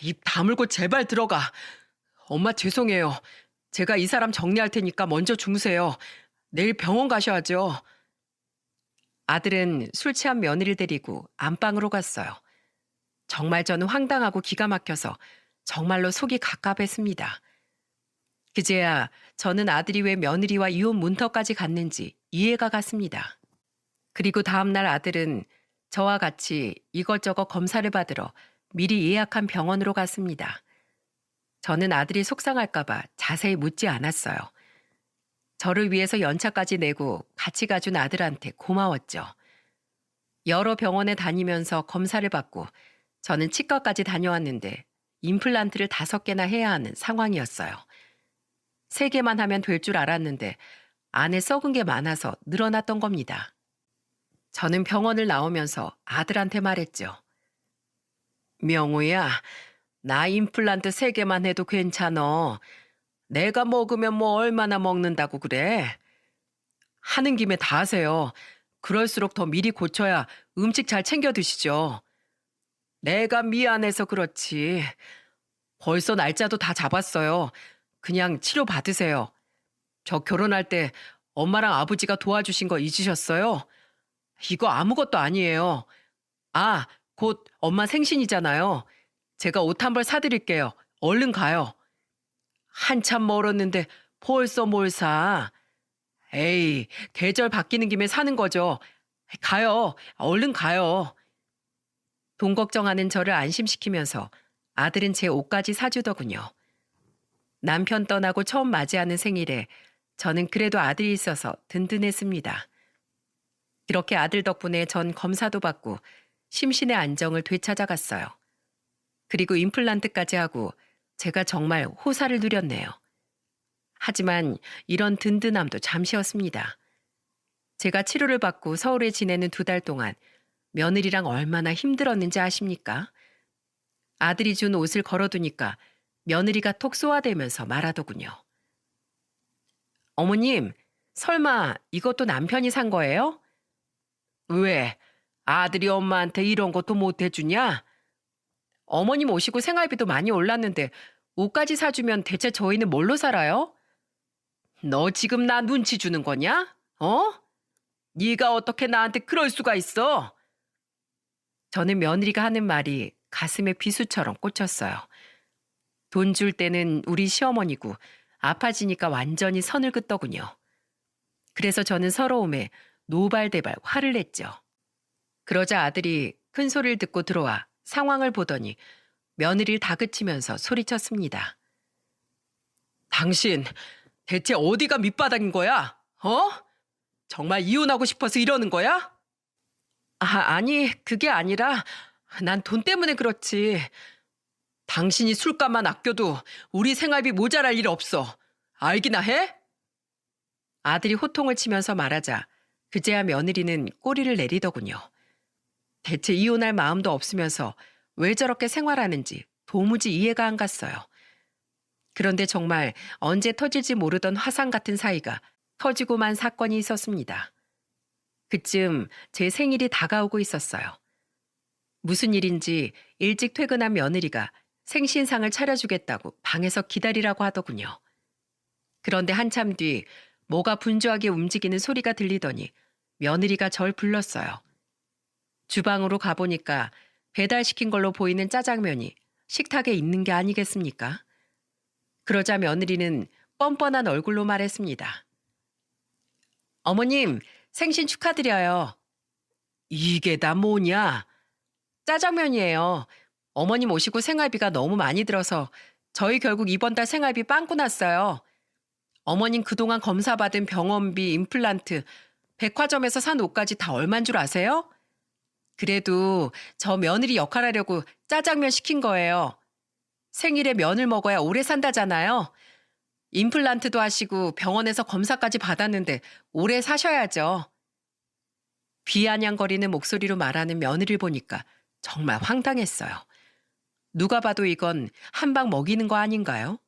입 다물고 제발 들어가. 엄마 죄송해요. 제가 이 사람 정리할 테니까 먼저 주무세요. 내일 병원 가셔야죠. 아들은 술 취한 며느리를 데리고 안방으로 갔어요. 정말 저는 황당하고 기가 막혀서 정말로 속이 갑갑했습니다. 그제야 저는 아들이 왜 며느리와 이혼 문턱까지 갔는지 이해가 갔습니다. 그리고 다음날 아들은 저와 같이 이것저것 검사를 받으러 미리 예약한 병원으로 갔습니다. 저는 아들이 속상할까봐 자세히 묻지 않았어요. 저를 위해서 연차까지 내고 같이 가준 아들한테 고마웠죠. 여러 병원에 다니면서 검사를 받고 저는 치과까지 다녀왔는데 임플란트를 5개나 해야 하는 상황이었어요. 3개만 하면 될 줄 알았는데 안에 썩은 게 많아서 늘어났던 겁니다. 저는 병원을 나오면서 아들한테 말했죠. 명우야, 나 임플란트 3개만 해도 괜찮어. 내가 먹으면 뭐 얼마나 먹는다고 그래? 하는 김에 다 하세요. 그럴수록 더 미리 고쳐야 음식 잘 챙겨 드시죠. 내가 미안해서 그렇지. 벌써 날짜도 다 잡았어요. 그냥 치료 받으세요. 저 결혼할 때 엄마랑 아버지가 도와주신 거 잊으셨어요? 이거 아무것도 아니에요. 아, 곧 엄마 생신이잖아요. 제가 옷 한 벌 사드릴게요. 얼른 가요. 한참 멀었는데 벌써 뭘 사? 에이, 계절 바뀌는 김에 사는 거죠. 가요. 얼른 가요. 돈 걱정하는 저를 안심시키면서 아들은 제 옷까지 사주더군요. 남편 떠나고 처음 맞이하는 생일에 저는 그래도 아들이 있어서 든든했습니다. 그렇게 아들 덕분에 전 검사도 받고 심신의 안정을 되찾아갔어요. 그리고 임플란트까지 하고 제가 정말 호사를 누렸네요. 하지만 이런 든든함도 잠시였습니다. 제가 치료를 받고 서울에 지내는 2달 동안 며느리랑 얼마나 힘들었는지 아십니까? 아들이 준 옷을 걸어두니까 며느리가 톡 쏘아대면서 말하더군요. 어머님, 설마 이것도 남편이 산 거예요? 왜? 아들이 엄마한테 이런 것도 못 해주냐? 어머님 오시고 생활비도 많이 올랐는데 옷까지 사주면 대체 저희는 뭘로 살아요? 너 지금 나 눈치 주는 거냐? 어? 네가 어떻게 나한테 그럴 수가 있어? 저는 며느리가 하는 말이 가슴에 비수처럼 꽂혔어요. 돈 줄 때는 우리 시어머니고 아파지니까 완전히 선을 긋더군요. 그래서 저는 서러움에 노발대발 화를 냈죠. 그러자 아들이 큰 소리를 듣고 들어와 상황을 보더니 며느리를 다그치면서 소리쳤습니다. 당신 대체 어디가 밑바닥인 거야? 어? 정말 이혼하고 싶어서 이러는 거야? 아니 그게 아니라 난 돈 때문에 그렇지. 당신이 술값만 아껴도 우리 생활비 모자랄 일 없어. 알기나 해? 아들이 호통을 치면서 말하자 그제야 며느리는 꼬리를 내리더군요. 대체 이혼할 마음도 없으면서 왜 저렇게 생활하는지 도무지 이해가 안 갔어요. 그런데 정말 언제 터질지 모르던 화상 같은 사이가 터지고만 사건이 있었습니다. 그쯤 제 생일이 다가오고 있었어요. 무슨 일인지 일찍 퇴근한 며느리가 생신상을 차려주겠다고 방에서 기다리라고 하더군요. 그런데 한참 뒤 뭐가 분주하게 움직이는 소리가 들리더니 며느리가 절 불렀어요. 주방으로 가보니까 배달시킨 걸로 보이는 짜장면이 식탁에 있는 게 아니겠습니까? 그러자 며느리는 뻔뻔한 얼굴로 말했습니다. 어머님, 생신 축하드려요. 이게 다 뭐냐? 짜장면이에요. 어머님 오시고 생활비가 너무 많이 들어서 저희 결국 이번 달 생활비 빵꾸 났어요. 어머님 그동안 검사받은 병원비, 임플란트, 백화점에서 산 옷까지 다 얼만 줄 아세요? 그래도 저 며느리 역할하려고 짜장면 시킨 거예요. 생일에 면을 먹어야 오래 산다잖아요. 임플란트도 하시고 병원에서 검사까지 받았는데 오래 사셔야죠. 비아냥거리는 목소리로 말하는 며느리를 보니까 정말 황당했어요. 누가 봐도 이건 한 방 먹이는 거 아닌가요?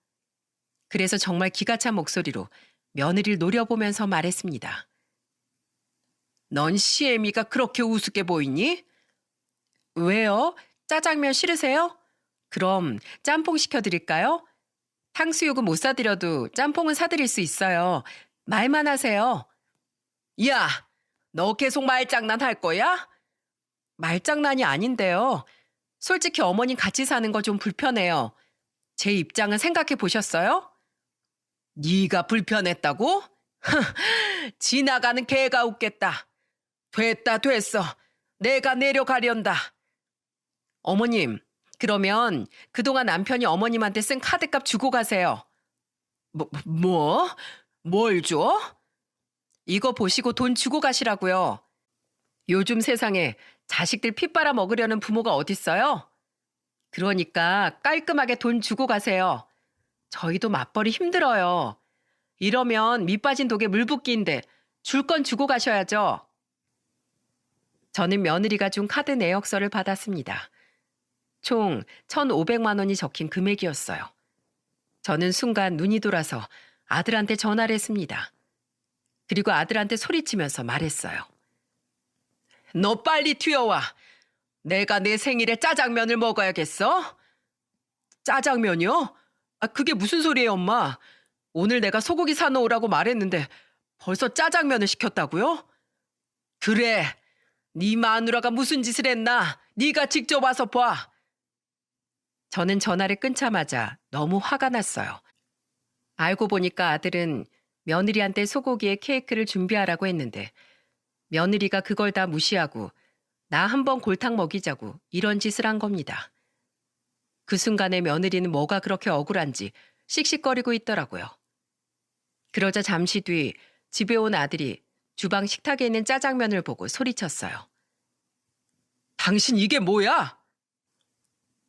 그래서 정말 기가 찬 목소리로 며느리를 노려보면서 말했습니다. 넌 시애미가 그렇게 우습게 보이니? 왜요? 짜장면 싫으세요? 그럼 짬뽕 시켜드릴까요? 탕수육은 못 사드려도 짬뽕은 사드릴 수 있어요. 말만 하세요. 야, 너 계속 말장난 할 거야? 말장난이 아닌데요. 솔직히 어머님 같이 사는 거 좀 불편해요. 제 입장은 생각해 보셨어요? 네가 불편했다고? 지나가는 개가 웃겠다. 됐다 됐어. 내가 내려가련다. 어머님, 그러면 그동안 남편이 어머님한테 쓴 카드값 주고 가세요. 뭐? 뭘 줘? 이거 보시고 돈 주고 가시라고요. 요즘 세상에 자식들 피 빨아 먹으려는 부모가 어딨어요? 그러니까 깔끔하게 돈 주고 가세요. 저희도 맞벌이 힘들어요. 이러면 밑 빠진 독에 물 붓기인데 줄 건 주고 가셔야죠. 저는 며느리가 준 카드 내역서를 받았습니다. 총 1,500만 원이 적힌 금액이었어요. 저는 순간 눈이 돌아서 아들한테 전화를 했습니다. 그리고 아들한테 소리치면서 말했어요. 너 빨리 튀어와. 내가 내 생일에 짜장면을 먹어야겠어? 짜장면이요? 그게 무슨 소리예요, 엄마? 오늘 내가 소고기 사놓으라고 말했는데 벌써 짜장면을 시켰다고요? 그래. 네 마누라가 무슨 짓을 했나? 네가 직접 와서 봐. 저는 전화를 끊자마자 너무 화가 났어요. 알고 보니까 아들은 며느리한테 소고기에 케이크를 준비하라고 했는데 며느리가 그걸 다 무시하고 나 한번 골탕 먹이자고 이런 짓을 한 겁니다. 그 순간에 며느리는 뭐가 그렇게 억울한지 씩씩거리고 있더라고요. 그러자 잠시 뒤 집에 온 아들이 주방 식탁에 있는 짜장면을 보고 소리쳤어요. 당신 이게 뭐야?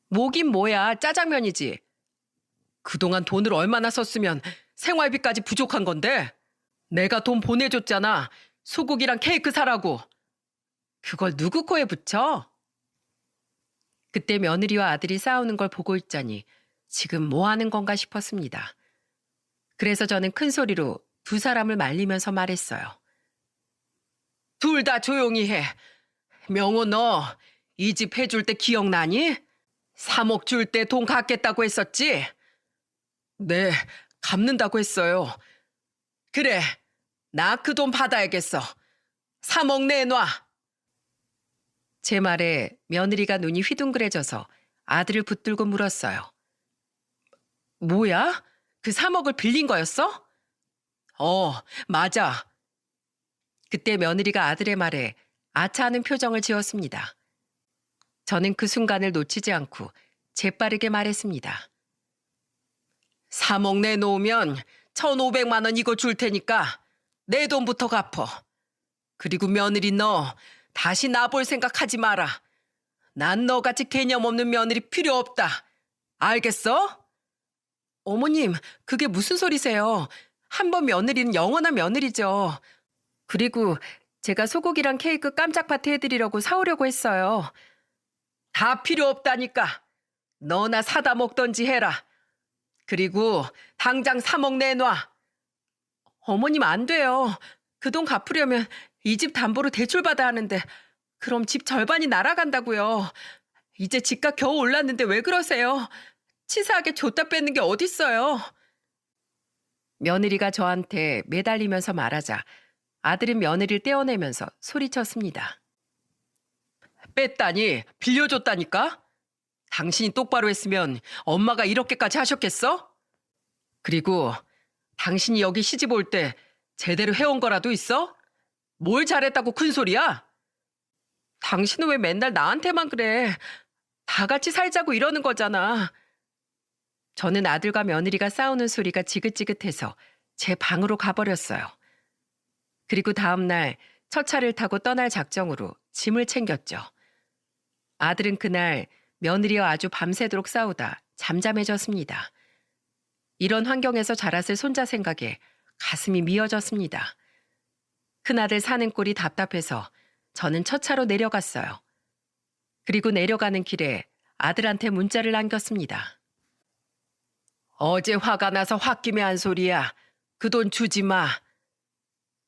뭐긴 뭐야, 짜장면이지. 그동안 돈을 얼마나 썼으면 생활비까지 부족한 건데. 내가 돈 보내줬잖아. 소고기랑 케이크 사라고. 그걸 누구 코에 붙여? 그때 며느리와 아들이 싸우는 걸 보고 있자니 지금 뭐 하는 건가 싶었습니다. 그래서 저는 큰 소리로 두 사람을 말리면서 말했어요. 둘 다 조용히 해. 명호 너 이 집 해줄 때 기억나니? 3억 줄 때 돈 갚겠다고 했었지? 네, 갚는다고 했어요. 그래, 나 그 돈 받아야겠어. 3억 내놔. 제 말에 며느리가 눈이 휘둥그레져서 아들을 붙들고 물었어요. 뭐야? 그 3억을 빌린 거였어? 맞아. 그때 며느리가 아들의 말에 아차하는 표정을 지었습니다. 저는 그 순간을 놓치지 않고 재빠르게 말했습니다. 3억 내놓으면 1,500만 원 이거 줄 테니까 내 돈부터 갚어. 그리고 며느리 너 다시 나 볼 생각하지 마라. 난 너같이 개념 없는 며느리 필요 없다. 알겠어? 어머님, 그게 무슨 소리세요? 한 번 며느리는 영원한 며느리죠. 그리고 제가 소고기랑 케이크 깜짝 파티 해드리려고 사오려고 했어요. 다 필요 없다니까. 너나 사다 먹던지 해라. 그리고 당장 3억 내놔. 어머님 안 돼요. 그 돈 갚으려면 이 집 담보로 대출받아야 하는데 그럼 집 절반이 날아간다고요. 이제 집값 겨우 올랐는데 왜 그러세요? 치사하게 줬다 뺏는 게 어딨어요. 며느리가 저한테 매달리면서 말하자 아들은 며느리를 떼어내면서 소리쳤습니다. 뺐다니 빌려줬다니까? 당신이 똑바로 했으면 엄마가 이렇게까지 하셨겠어? 그리고 당신이 여기 시집 올 때 제대로 해온 거라도 있어? 뭘 잘했다고 큰 소리야? 당신은 왜 맨날 나한테만 그래? 다 같이 살자고 이러는 거잖아. 저는 아들과 며느리가 싸우는 소리가 지긋지긋해서 제 방으로 가버렸어요. 그리고 다음 날 첫 차를 타고 떠날 작정으로 짐을 챙겼죠. 아들은 그날 며느리와 아주 밤새도록 싸우다 잠잠해졌습니다. 이런 환경에서 자랐을 손자 생각에 가슴이 미어졌습니다. 큰아들 사는 꼴이 답답해서 저는 첫 차로 내려갔어요. 그리고 내려가는 길에 아들한테 문자를 남겼습니다. 어제 화가 나서 홧김에 한 소리야. 그 돈 주지 마.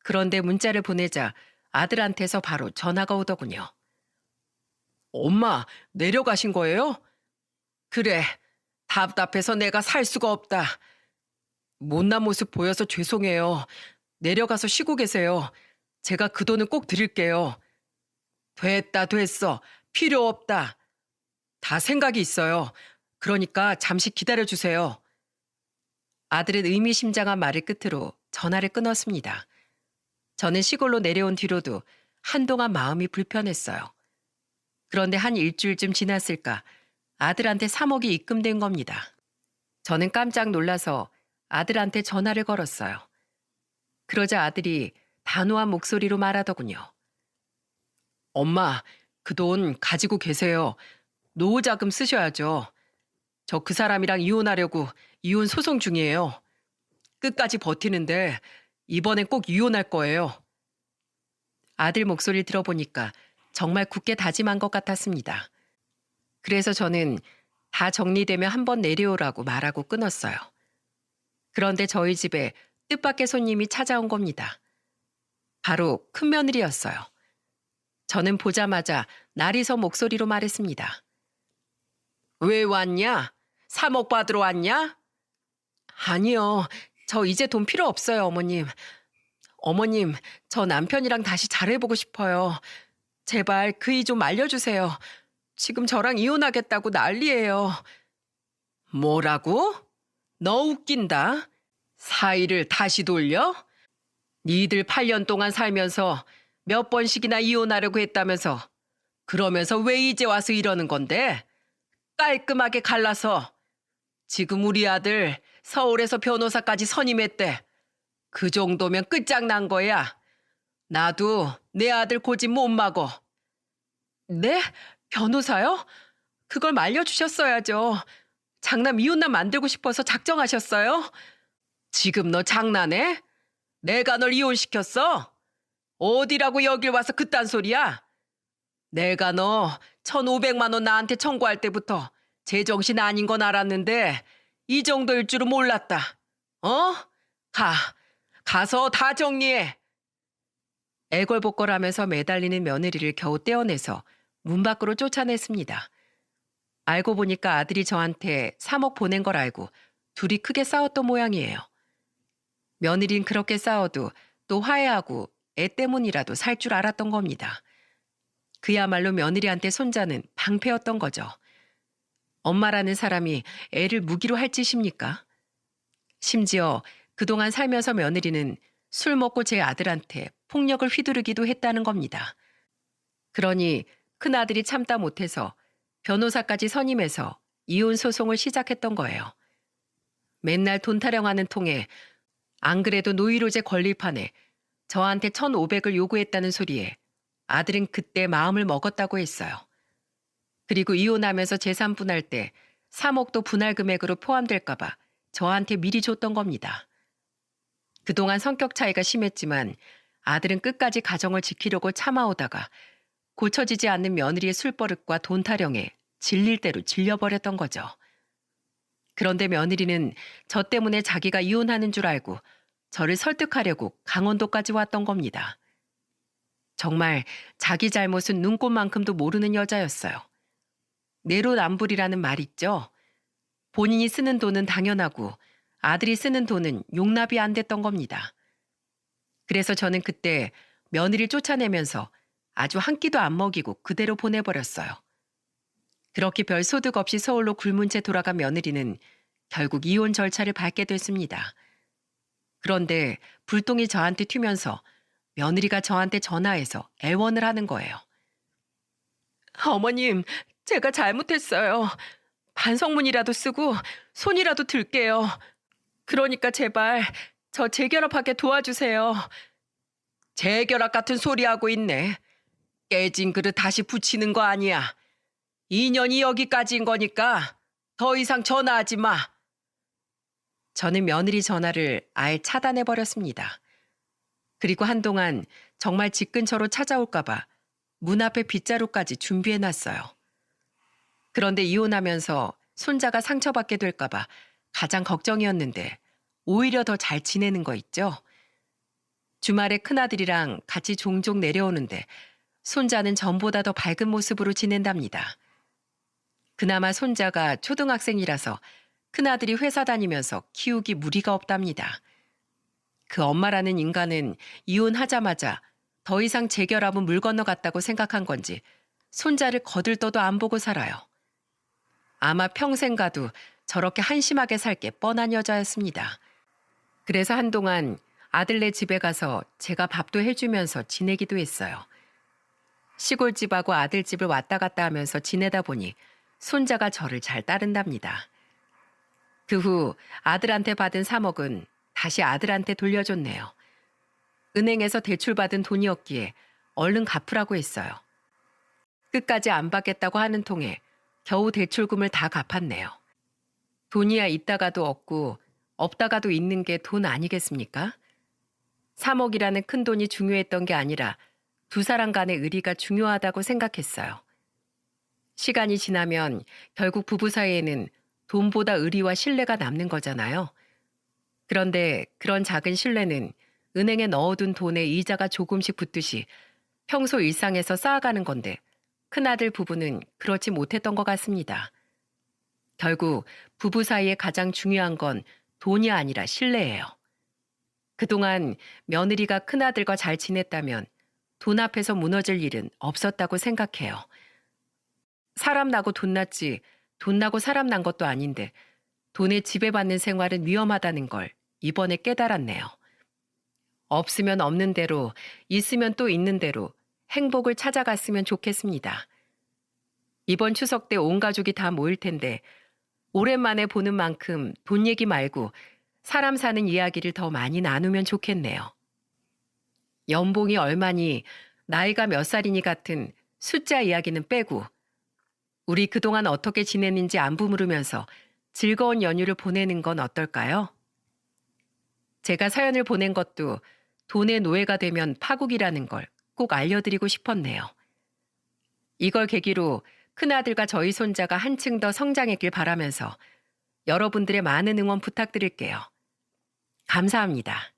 그런데 문자를 보내자 아들한테서 바로 전화가 오더군요. 엄마, 내려가신 거예요? 그래, 답답해서 내가 살 수가 없다. 못난 모습 보여서 죄송해요. 내려가서 쉬고 계세요. 제가 그 돈은 꼭 드릴게요. 됐다, 됐어. 필요 없다. 다 생각이 있어요. 그러니까 잠시 기다려주세요. 아들은 의미심장한 말을 끝으로 전화를 끊었습니다. 저는 시골로 내려온 뒤로도 한동안 마음이 불편했어요. 그런데 한 일주일쯤 지났을까 아들한테 3억이 입금된 겁니다. 저는 깜짝 놀라서 아들한테 전화를 걸었어요. 그러자 아들이 단호한 목소리로 말하더군요. 엄마, 그 돈 가지고 계세요. 노후 자금 쓰셔야죠. 저 그 사람이랑 이혼하려고 이혼 소송 중이에요. 끝까지 버티는데 이번엔 꼭 이혼할 거예요. 아들 목소리를 들어보니까 정말 굳게 다짐한 것 같았습니다. 그래서 저는 다 정리되면 한번 내려오라고 말하고 끊었어요. 그런데 저희 집에 뜻밖의 손님이 찾아온 겁니다. 바로 큰며느리였어요. 저는 보자마자 날이 서 목소리로 말했습니다. 왜 왔냐? 3억 받으러 왔냐? 아니요. 저 이제 돈 필요 없어요, 어머님. 어머님, 저 남편이랑 다시 잘해보고 싶어요. 제발 그이 좀 알려주세요. 지금 저랑 이혼하겠다고 난리예요. 뭐라고? 너 웃긴다. 사이를 다시 돌려? 니들 8년 동안 살면서 몇 번씩이나 이혼하려고 했다면서 그러면서 왜 이제 와서 이러는 건데? 깔끔하게 갈라서 지금 우리 아들 서울에서 변호사까지 선임했대. 그 정도면 끝장난 거야. 나도 내 아들 고집 못 막어. 네? 변호사요? 그걸 말려주셨어야죠. 장남 이혼남 만들고 싶어서 작정하셨어요? 지금 너 장난해? 내가 널 이혼시켰어? 어디라고 여길 와서 그딴 소리야? 내가 너 1,500만 원 나한테 청구할 때부터 제정신 아닌 건 알았는데 이 정도일 줄은 몰랐다. 어? 가서 다 정리해. 애걸복걸하면서 매달리는 며느리를 겨우 떼어내서 문 밖으로 쫓아냈습니다. 알고 보니까 아들이 저한테 3억 보낸 걸 알고 둘이 크게 싸웠던 모양이에요. 며느린 그렇게 싸워도 또 화해하고 애 때문이라도 살 줄 알았던 겁니다. 그야말로 며느리한테 손자는 방패였던 거죠. 엄마라는 사람이 애를 무기로 할 짓입니까? 심지어 그동안 살면서 며느리는 술 먹고 제 아들한테 폭력을 휘두르기도 했다는 겁니다. 그러니 큰아들이 참다 못해서 변호사까지 선임해서 이혼 소송을 시작했던 거예요. 맨날 돈 타령하는 통에 안 그래도 노이로제 권리판에 저한테 1,500을 요구했다는 소리에 아들은 그때 마음을 먹었다고 했어요. 그리고 이혼하면서 재산 분할 때 3억도 분할 금액으로 포함될까 봐 저한테 미리 줬던 겁니다. 그동안 성격 차이가 심했지만 아들은 끝까지 가정을 지키려고 참아오다가 고쳐지지 않는 며느리의 술버릇과 돈 타령에 질릴 대로 질려버렸던 거죠. 그런데 며느리는 저 때문에 자기가 이혼하는 줄 알고 저를 설득하려고 강원도까지 왔던 겁니다. 정말 자기 잘못은 눈꽃만큼도 모르는 여자였어요. 내로남불이라는 말 있죠? 본인이 쓰는 돈은 당연하고 아들이 쓰는 돈은 용납이 안 됐던 겁니다. 그래서 저는 그때 며느리를 쫓아내면서 아주 한 끼도 안 먹이고 그대로 보내버렸어요. 그렇게 별 소득 없이 서울로 굶은 채 돌아간 며느리는 결국 이혼 절차를 밟게 됐습니다. 그런데 불똥이 저한테 튀면서 며느리가 저한테 전화해서 애원을 하는 거예요. 어머님, 제가 잘못했어요. 반성문이라도 쓰고 손이라도 들게요. 그러니까 제발 저 재결합하게 도와주세요. 재결합 같은 소리 하고 있네. 깨진 그릇 다시 붙이는 거 아니야. 인연이 여기까지인 거니까 더 이상 전화하지 마. 저는 며느리 전화를 아예 차단해버렸습니다. 그리고 한동안 정말 집 근처로 찾아올까봐 문 앞에 빗자루까지 준비해놨어요. 그런데 이혼하면서 손자가 상처받게 될까봐 가장 걱정이었는데 오히려 더 잘 지내는 거 있죠? 주말에 큰아들이랑 같이 종종 내려오는데 손자는 전보다 더 밝은 모습으로 지낸답니다. 그나마 손자가 초등학생이라서 큰아들이 회사 다니면서 키우기 무리가 없답니다. 그 엄마라는 인간은 이혼하자마자 더 이상 재결합은 물 건너갔다고 생각한 건지 손자를 거들떠도 안 보고 살아요. 아마 평생 가도 저렇게 한심하게 살 게 뻔한 여자였습니다. 그래서 한동안 아들네 집에 가서 제가 밥도 해주면서 지내기도 했어요. 시골집하고 아들집을 왔다 갔다 하면서 지내다 보니 손자가 저를 잘 따른답니다. 그 후 아들한테 받은 3억은 다시 아들한테 돌려줬네요. 은행에서 대출받은 돈이었기에 얼른 갚으라고 했어요. 끝까지 안 받겠다고 하는 통에 겨우 대출금을 다 갚았네요. 돈이야 있다가도 없고 없다가도 있는 게 돈 아니겠습니까? 3억이라는 큰 돈이 중요했던 게 아니라 두 사람 간의 의리가 중요하다고 생각했어요. 시간이 지나면 결국 부부 사이에는 돈보다 의리와 신뢰가 남는 거잖아요. 그런데 그런 작은 신뢰는 은행에 넣어둔 돈에 이자가 조금씩 붙듯이 평소 일상에서 쌓아가는 건데 큰아들 부부는 그렇지 못했던 것 같습니다. 결국 부부 사이에 가장 중요한 건 돈이 아니라 신뢰예요. 그동안 며느리가 큰아들과 잘 지냈다면 돈 앞에서 무너질 일은 없었다고 생각해요. 사람 나고 돈 났지 돈 나고 사람 난 것도 아닌데 돈에 지배받는 생활은 위험하다는 걸 이번에 깨달았네요. 없으면 없는 대로, 있으면 또 있는 대로 행복을 찾아갔으면 좋겠습니다. 이번 추석 때 온 가족이 다 모일 텐데 오랜만에 보는 만큼 돈 얘기 말고 사람 사는 이야기를 더 많이 나누면 좋겠네요. 연봉이 얼마니, 나이가 몇 살이니 같은 숫자 이야기는 빼고 우리 그동안 어떻게 지냈는지 안부 물으면서 즐거운 연휴를 보내는 건 어떨까요? 제가 사연을 보낸 것도 돈의 노예가 되면 파국이라는 걸 꼭 알려드리고 싶었네요. 이걸 계기로 큰아들과 저희 손자가 한층 더 성장했길 바라면서 여러분들의 많은 응원 부탁드릴게요. 감사합니다.